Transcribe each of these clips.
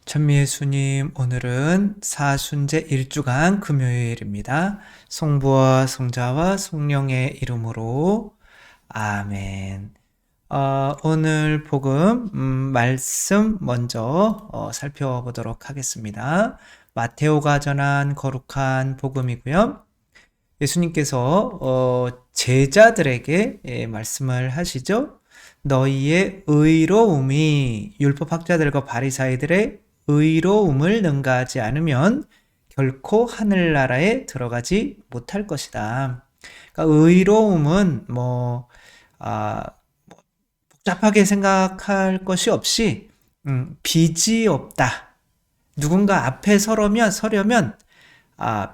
천미예수님, 오늘은 사순제 1주간 금요일입니다. 성부와 성자와 성령의 이름으로 아멘. 오늘 복음 말씀 먼저 살펴보도록 하겠습니다. 마테오가 전한 거룩한 복음이고요. 예수님께서 제자들에게 말씀을 하시죠. 너희의 의로움이 율법학자들과 바리사이들의 의로움을 능가하지 않으면 결코 하늘나라에 들어가지 못할 것이다. 그러니까 의로움은 복잡하게 생각할 것이 없이 빚이 없다. 누군가 앞에 서려면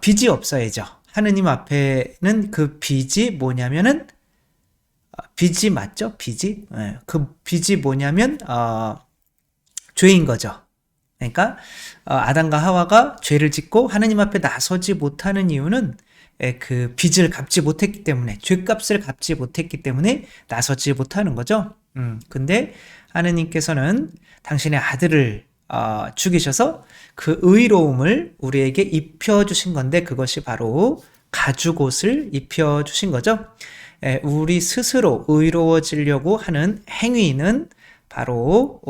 빚이 없어야죠. 하느님 앞에는 그 빚이 뭐냐면은 빚이 맞죠? 빚이? 그 빚이 뭐냐면 죄인 거죠. 그러니까 아담과 하와가 죄를 짓고 하느님 앞에 나서지 못하는 이유는 그 빚을 갚지 못했기 때문에, 죄값을 갚지 못했기 때문에 나서지 못하는 거죠. 근데 하느님께서는 당신의 아들을 죽이셔서 그 의로움을 우리에게 입혀주신 건데, 그것이 바로 가죽옷을 입혀주신 거죠. 우리 스스로 의로워지려고 하는 행위는 바로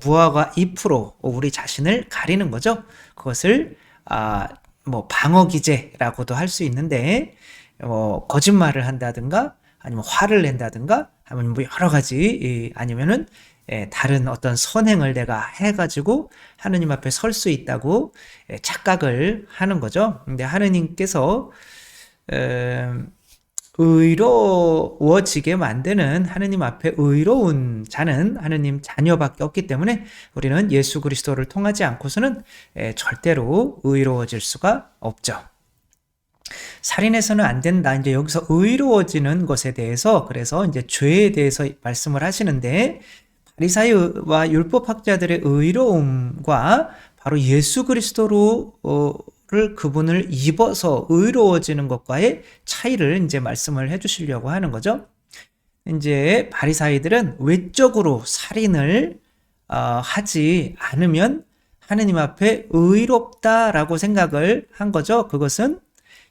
무화과 잎으로 우리 자신을 가리는 거죠. 그것을 방어기제라고도 할 수 있는데, 거짓말을 한다든가 아니면 화를 낸다든가 아니면 여러 가지, 아니면은 다른 어떤 선행을 내가 해가지고 하느님 앞에 설 수 있다고 착각을 하는 거죠. 근데 하느님께서 의로워지게 만드는, 하느님 앞에 의로운 자는 하느님 자녀밖에 없기 때문에 우리는 예수 그리스도를 통하지 않고서는 절대로 의로워질 수가 없죠. 살인해서는 안 된다. 이제 여기서 의로워지는 것에 대해서, 그래서 이제 죄에 대해서 말씀을 하시는데, 바리사이와 율법학자들의 의로움과 바로 예수 그리스도로 그분을 입어서 의로워지는 것과의 차이를 이제 말씀을 해주시려고 하는 거죠. 이제 바리사이들은 외적으로 살인을 하지 않으면 하느님 앞에 의롭다라고 생각을 한 거죠. 그것은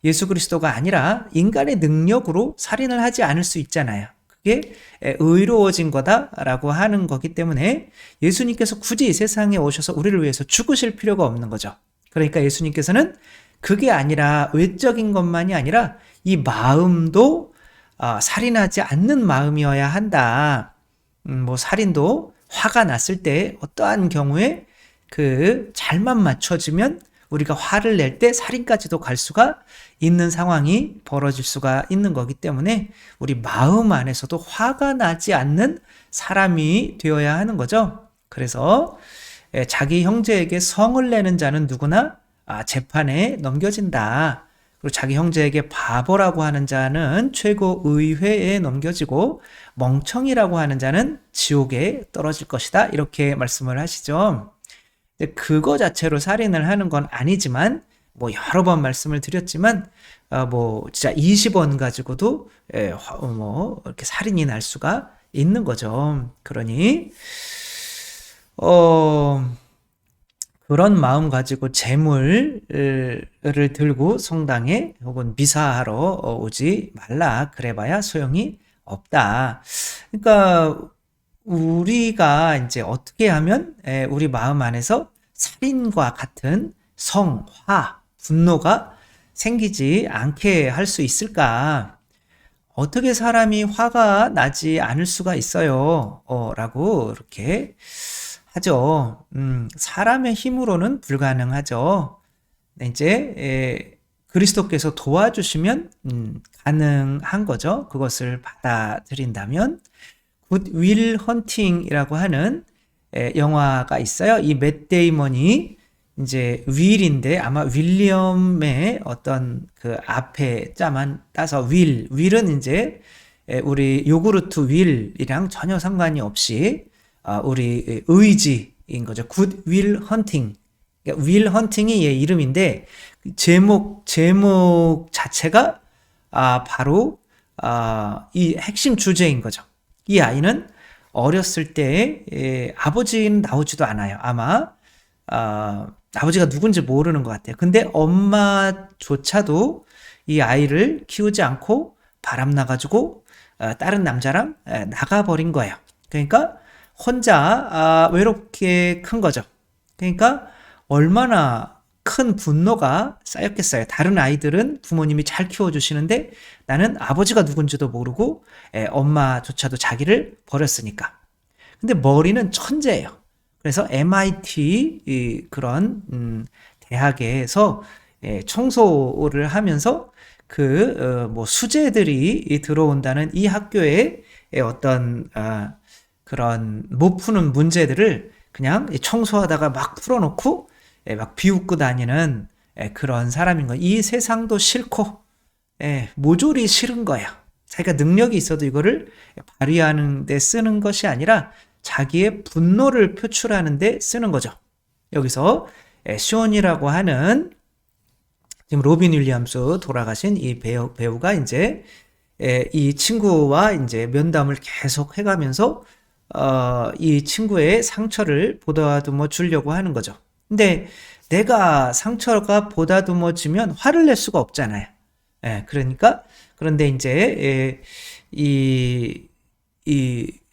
예수 그리스도가 아니라 인간의 능력으로 살인을 하지 않을 수 있잖아요. 그게 의로워진 거다라고 하는 거기 때문에 예수님께서 굳이 이 세상에 오셔서 우리를 위해서 죽으실 필요가 없는 거죠. 그러니까 예수님께서는 그게 아니라, 외적인 것만이 아니라 이 마음도 살인하지 않는 마음이어야 한다. 살인도 화가 났을 때 어떠한 경우에 그 잘만 맞춰지면 우리가 화를 낼 때 살인까지도 갈 수가 있는 상황이 벌어질 수가 있는 거기 때문에 우리 마음 안에서도 화가 나지 않는 사람이 되어야 하는 거죠. 그래서 자기 형제에게 성을 내는 자는 누구나 재판에 넘겨진다. 그리고 자기 형제에게 바보라고 하는 자는 최고 의회에 넘겨지고 멍청이라고 하는 자는 지옥에 떨어질 것이다. 이렇게 말씀을 하시죠. 그거 자체로 살인을 하는 건 아니지만, 여러 번 말씀을 드렸지만, 진짜 20원 가지고도 이렇게 살인이 날 수가 있는 거죠. 그러니 그런 마음 가지고 재물을 들고 성당에 혹은 미사하러 오지 말라. 그래봐야 소용이 없다. 그러니까 우리가 이제 어떻게 하면 우리 마음 안에서 살인과 같은 화, 분노가 생기지 않게 할 수 있을까? 어떻게 사람이 화가 나지 않을 수가 있어요? 라고 이렇게 하죠. 사람의 힘으로는 불가능하죠. 이제 그리스도께서 도와주시면 가능한 거죠. 그것을 받아들인다면. 굿 윌 헌팅이라고 하는 영화가 있어요. 이 맷 데이먼이 이제 윌인데, 아마 윌리엄의 어떤 그 앞에 자만 따서 윌은 이제 우리 요구르트 윌이랑 전혀 상관이 없이 우리 의지인 거죠. 굿 윌 헌팅. 윌 헌팅이 얘 이름인데, 제목 자체가 바로 이 핵심 주제인 거죠. 이 아이는 어렸을 때 아버지는 나오지도 않아요. 아마 아버지가 누군지 모르는 것 같아요. 근데 엄마조차도 이 아이를 키우지 않고 바람나가지고 다른 남자랑 나가버린 거예요. 그러니까 혼자 외롭게 큰 거죠. 그러니까 얼마나 큰 분노가 쌓였겠어요. 다른 아이들은 부모님이 잘 키워주시는데 나는 아버지가 누군지도 모르고 엄마조차도 자기를 버렸으니까. 근데 머리는 천재예요. 그래서 MIT 그런 대학에서 청소를 하면서 뭐 수재들이 들어온다는 이 학교의 어떤 그런 못 푸는 문제들을 그냥 청소하다가 막 풀어놓고 막 비웃고 다니는 그런 사람인 거예요. 이 세상도 싫고 모조리 싫은 거예요. 자기가 능력이 있어도 이거를 발휘하는 데 쓰는 것이 아니라 자기의 분노를 표출하는 데 쓰는 거죠. 여기서 쇼온이라고 하는 지금 로빈 윌리엄스 돌아가신 이 배우가 이제 이 친구와 이제 면담을 계속 해가면서 이 친구의 상처를 보다듬어 주려고 하는 거죠. 근데 내가 상처가 보다듬어지면 화를 낼 수가 없잖아요. 그러니까 그런데 이제 이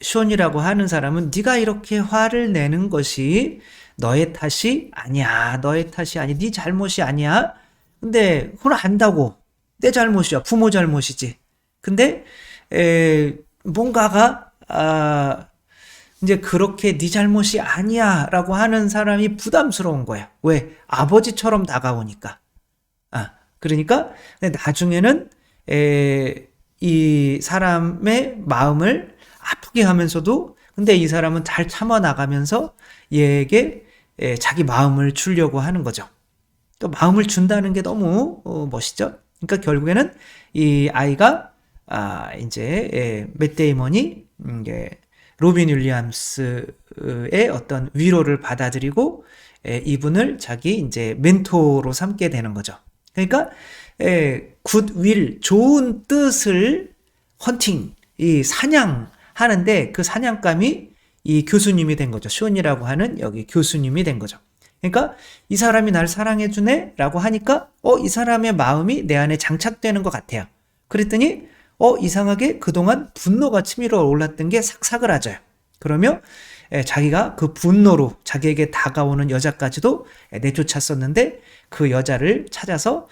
쇼온이라고 하는 사람은 네가 이렇게 화를 내는 것이 너의 탓이 아니야. 너의 탓이 아니. 네 잘못이 아니야. 근데 그걸 안다고. 내 잘못이야. 부모 잘못이지. 근데 뭔가가 이제 그렇게 네 잘못이 아니야 라고 하는 사람이 부담스러운 거야. 왜? 아버지처럼 다가오니까. 그러니까 나중에는 이 사람의 마음을 아프게 하면서도 근데 이 사람은 잘 참아 나가면서 얘에게 자기 마음을 주려고 하는 거죠. 또 마음을 준다는 게 너무 멋있죠. 그러니까 결국에는 이 아이가 이제 맷 데이먼이 로빈 윌리엄스의 어떤 위로를 받아들이고 이분을 자기 이제 멘토로 삼게 되는 거죠. 그러니까 굿윌 좋은 뜻을 헌팅 이 사냥하는데 그 사냥감이 이 교수님이 된 거죠. 쇼온이라고 하는 여기 교수님이 된 거죠. 그러니까 이 사람이 날 사랑해 주네 라고 하니까 이 사람의 마음이 내 안에 장착되는 것 같아요. 그랬더니 이상하게 그동안 분노가 치밀어 올랐던 게 싹 사그라져요. 그러면 자기가 그 분노로 자기에게 다가오는 여자까지도 내쫓았었는데 그 여자를 찾아서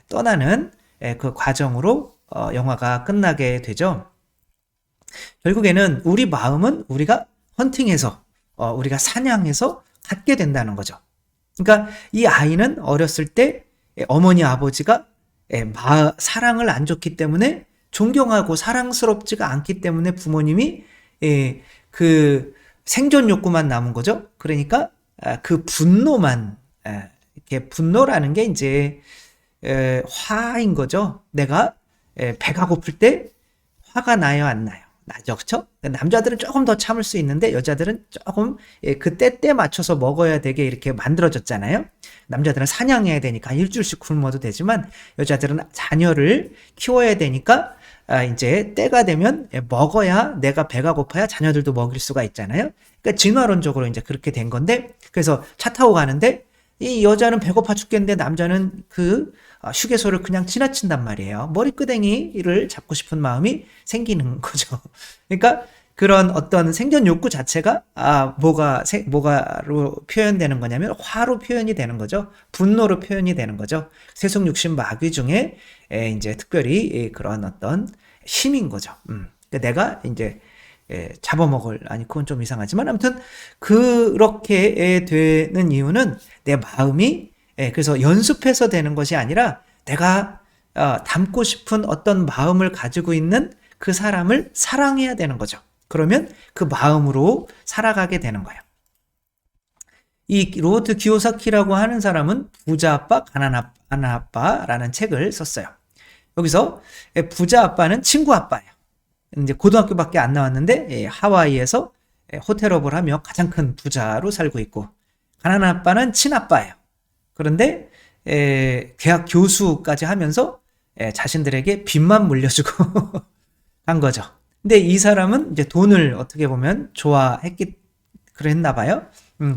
떠나는 그 과정으로 영화가 끝나게 되죠. 결국에는 우리 마음은 우리가 헌팅해서 우리가 사냥해서 갖게 된다는 거죠. 그러니까 이 아이는 어렸을 때 어머니 아버지가 사랑을 안 줬기 때문에 존경하고 사랑스럽지가 않기 때문에 부모님이 그 생존 욕구만 남은 거죠. 그러니까 그 분노만 이렇게 분노라는 게 이제 화인 거죠. 내가 배가 고플 때 화가 나요, 안 나요? 나죠, 그렇죠? 남자들은 조금 더 참을 수 있는데 여자들은 조금 그 때때 맞춰서 먹어야 되게 이렇게 만들어졌잖아요. 남자들은 사냥해야 되니까 일주일씩 굶어도 되지만 여자들은 자녀를 키워야 되니까 이제 때가 되면 먹어야 내가 배가 고파야 자녀들도 먹일 수가 있잖아요. 그러니까 진화론적으로 이제 그렇게 된 건데 그래서 차 타고 가는데 이 여자는 배고파 죽겠는데 남자는 그 휴게소를 그냥 지나친단 말이에요. 머리끄댕이를 잡고 싶은 마음이 생기는 거죠. 그러니까 그런 어떤 생존 욕구 자체가 뭐가로 표현되는 거냐면 화로 표현이 되는 거죠. 분노로 표현이 되는 거죠. 세속 육신 마귀 중에 이제 특별히 그런 어떤 힘인 거죠. 그러니까 내가 이제 잡아먹을 아니 그건 좀 이상하지만 아무튼 그렇게 되는 이유는 내 마음이 그래서 연습해서 되는 것이 아니라 내가 담고 싶은 어떤 마음을 가지고 있는 그 사람을 사랑해야 되는 거죠. 그러면 그 마음으로 살아가게 되는 거예요. 이 로버트 기요사키라고 하는 사람은 부자 아빠, 가난한 아빠라는 책을 썼어요. 여기서 부자 아빠는 친구 아빠예요. 이제 고등학교밖에 안 나왔는데 하와이에서 호텔업을 하며 가장 큰 부자로 살고 있고 가난한 아빠는 친아빠예요. 그런데 대학 교수까지 하면서 자신들에게 빚만 물려주고 한 거죠. 근데 이 사람은 이제 돈을 어떻게 보면 좋아했기 그랬나 봐요.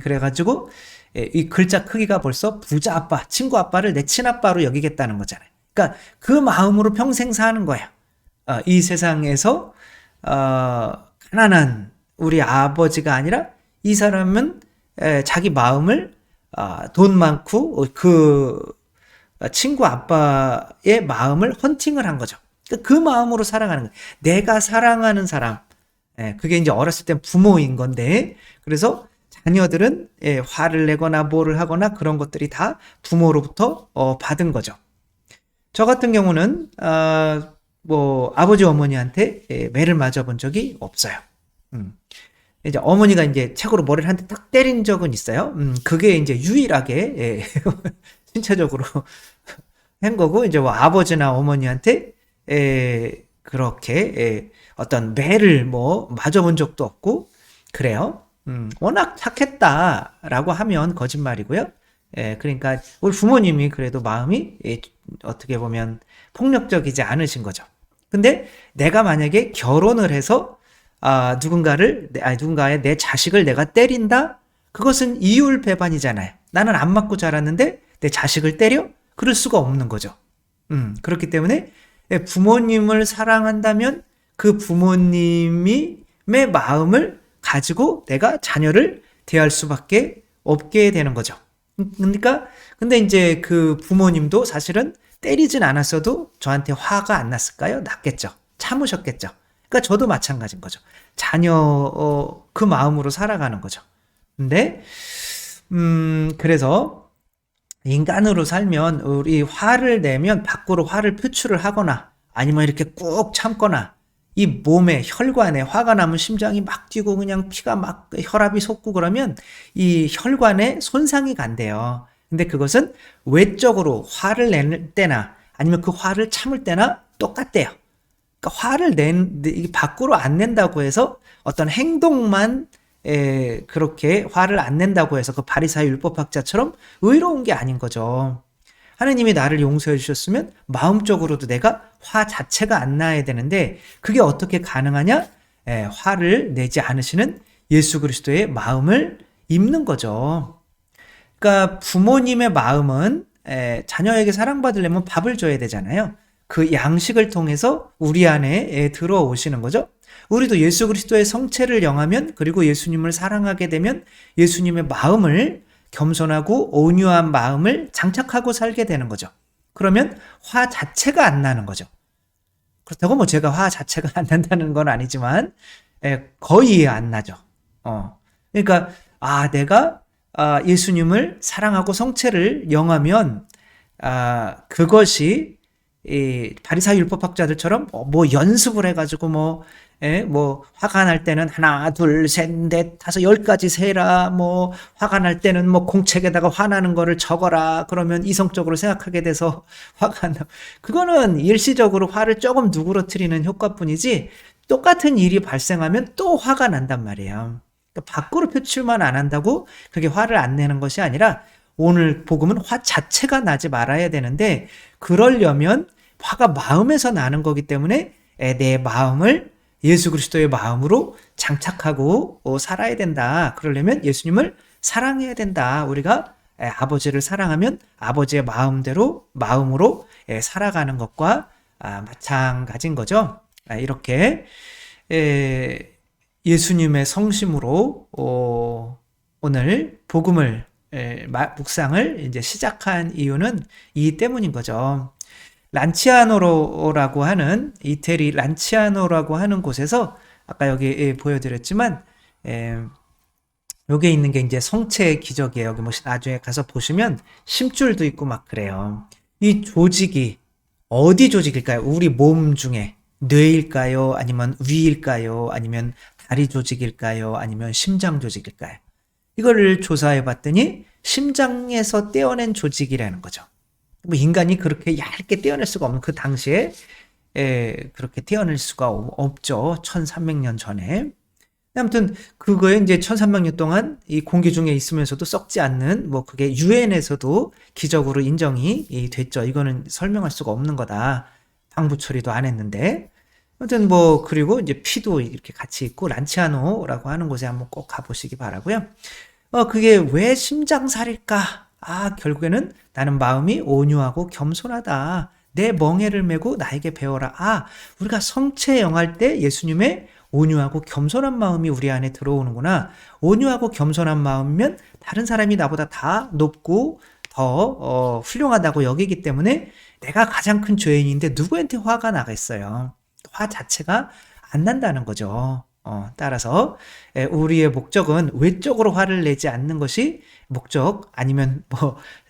그래가지고 이 글자 크기가 벌써 부자 아빠, 친구 아빠를 내 친아빠로 여기겠다는 거잖아요. 그러니까 그 마음으로 평생 사는 거예요. 이 세상에서 가난한 우리 아버지가 아니라 이 사람은 자기 마음을 돈 많고 그 친구 아빠의 마음을 헌팅을 한 거죠. 그 마음으로 살아가는 거예요. 내가 사랑하는 사람, 그게 이제 어렸을 땐 부모인 건데, 그래서 자녀들은 화를 내거나 뭐를 하거나 그런 것들이 다 부모로부터 받은 거죠. 저 같은 경우는 뭐 아버지 어머니한테 매를 맞아본 적이 없어요. 이제 어머니가 이제 책으로 머리를 한 대 딱 때린 적은 있어요. 그게 이제 유일하게 신체적으로 한 거고, 이제 뭐 아버지나 어머니한테 그렇게 어떤 매를 뭐 맞아본 적도 없고 그래요. 워낙 착했다라고 하면 거짓말이고요. 그러니까 우리 부모님이 그래도 마음이 어떻게 보면 폭력적이지 않으신 거죠. 근데 내가 만약에 결혼을 해서 누군가의 내 자식을 내가 때린다? 그것은 이율배반이잖아요. 나는 안 맞고 자랐는데 내 자식을 때려? 그럴 수가 없는 거죠. 그렇기 때문에 부모님을 사랑한다면 그 부모님의 마음을 가지고 내가 자녀를 대할 수밖에 없게 되는 거죠. 그러니까 근데 이제 그 부모님도 사실은 때리진 않았어도 저한테 화가 안 났을까요? 났겠죠. 참으셨겠죠. 그러니까 저도 마찬가지인 거죠. 자녀 그 마음으로 살아가는 거죠. 근데 그래서 인간으로 살면 우리 화를 내면 밖으로 화를 표출을 하거나 아니면 이렇게 꾹 참거나 이 몸에 혈관에 화가 나면 심장이 막 뛰고 그냥 피가 막 혈압이 솟고 그러면 이 혈관에 손상이 간대요. 근데 그것은 외적으로 화를 낼 때나 아니면 그 화를 참을 때나 똑같대요. 그러니까 화를 밖으로 안 낸다고 해서 어떤 행동만 그렇게 화를 안 낸다고 해서 그 바리사의 율법학자처럼 의로운 게 아닌 거죠. 하느님이 나를 용서해 주셨으면 마음적으로도 내가 화 자체가 안 나야 되는데 그게 어떻게 가능하냐? 화를 내지 않으시는 예수 그리스도의 마음을 입는 거죠. 그러니까 부모님의 마음은 자녀에게 사랑받으려면 밥을 줘야 되잖아요. 그 양식을 통해서 우리 안에 들어오시는 거죠. 우리도 예수 그리스도의 성체를 영하면 그리고 예수님을 사랑하게 되면 예수님의 마음을 겸손하고 온유한 마음을 장착하고 살게 되는 거죠. 그러면 화 자체가 안 나는 거죠. 그렇다고 뭐 제가 화 자체가 안 난다는 건 아니지만 거의 안 나죠. 그러니까 내가 예수님을 사랑하고 성체를 영하면 그것이 이 바리사의 율법학자들처럼 뭐 연습을 해가지고 뭐 화가 날 때는 하나, 둘, 셋, 넷, 다섯, 10까지 세라. 뭐 화가 날 때는 뭐 공책에다가 화나는 거를 적어라. 그러면 이성적으로 생각하게 돼서 화가 나. 그거는 일시적으로 화를 조금 누그러뜨리는 효과뿐이지 똑같은 일이 발생하면 또 화가 난단 말이에요. 그러니까 밖으로 표출만 안 한다고 그게 화를 안 내는 것이 아니라 오늘 복음은 화 자체가 나지 말아야 되는데 그러려면 화가 마음에서 나는 거기 때문에 내 마음을 예수 그리스도의 마음으로 장착하고 살아야 된다. 그러려면 예수님을 사랑해야 된다. 우리가 아버지를 사랑하면 아버지의 마음으로 살아가는 것과 마찬가지인 거죠. 이렇게 예수님의 성심으로 오늘 복음을 묵상을 이제 시작한 이유는 이 때문인 거죠. 란치아노라고 하는 이태리 란치아노라고 하는 곳에서 아까 여기 보여드렸지만 여기에 있는 게 이제 성체의 기적이에요. 여기 뭐 나중에 가서 보시면 심줄도 있고 막 그래요. 이 조직이 어디 조직일까요? 우리 몸 중에 뇌일까요? 아니면 위일까요? 아니면 다리 조직일까요? 아니면 심장 조직일까요? 이거를 조사해 봤더니 심장에서 떼어낸 조직이라는 거죠. 뭐 인간이 그렇게 얇게 떼어낼 수가 없는 그 당시에 그렇게 떼어낼 수가 없죠. 1300년 전에. 아무튼 그거에 이제 1300년 동안 이 공기 중에 있으면서도 썩지 않는 뭐 그게 유엔에서도 기적으로 인정이 됐죠. 이거는 설명할 수가 없는 거다. 방부 처리도 안 했는데. 아무튼 그리고 이제 피도 이렇게 같이 있고 란치아노라고 하는 곳에 한번 꼭 가보시기 바라고요. 그게 왜 심장살일까? 결국에는 나는 마음이 온유하고 겸손하다. 내 멍에를 메고 나에게 배워라. 우리가 성체 영할 때 예수님의 온유하고 겸손한 마음이 우리 안에 들어오는구나. 온유하고 겸손한 마음이면 다른 사람이 나보다 다 높고 더 훌륭하다고 여기기 때문에 내가 가장 큰 죄인인데 누구한테 화가 나겠어요. 화 자체가 안 난다는 거죠. 따라서 우리의 목적은 외적으로 화를 내지 않는 것이 목적, 아니면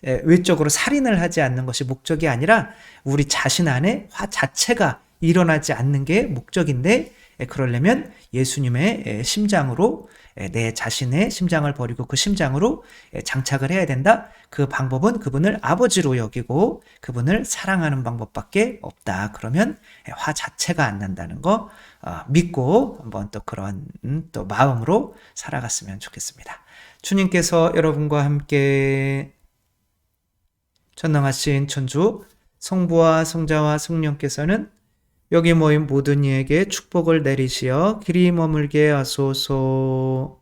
외적으로 살인을 하지 않는 것이 목적이 아니라 우리 자신 안에 화 자체가 일어나지 않는 게 목적인데, 그러려면 예수님의 심장으로, 내 자신의 심장을 버리고 그 심장으로 장착을 해야 된다. 그 방법은 그분을 아버지로 여기고 그분을 사랑하는 방법밖에 없다. 그러면 화 자체가 안 난다는 거 믿고 한번 또 그런 또 마음으로 살아갔으면 좋겠습니다. 주님께서 여러분과 함께 전능하신 천주 성부와 성자와 성령께서는 여기 모인 모든 이에게 축복을 내리시어 길이 머물게 하소서.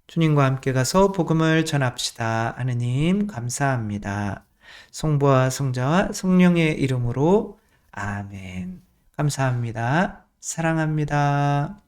주님과 함께 가서 복음을 전합시다. 하느님 감사합니다. 성부와 성자와 성령의 이름으로 아멘. 감사합니다. 사랑합니다.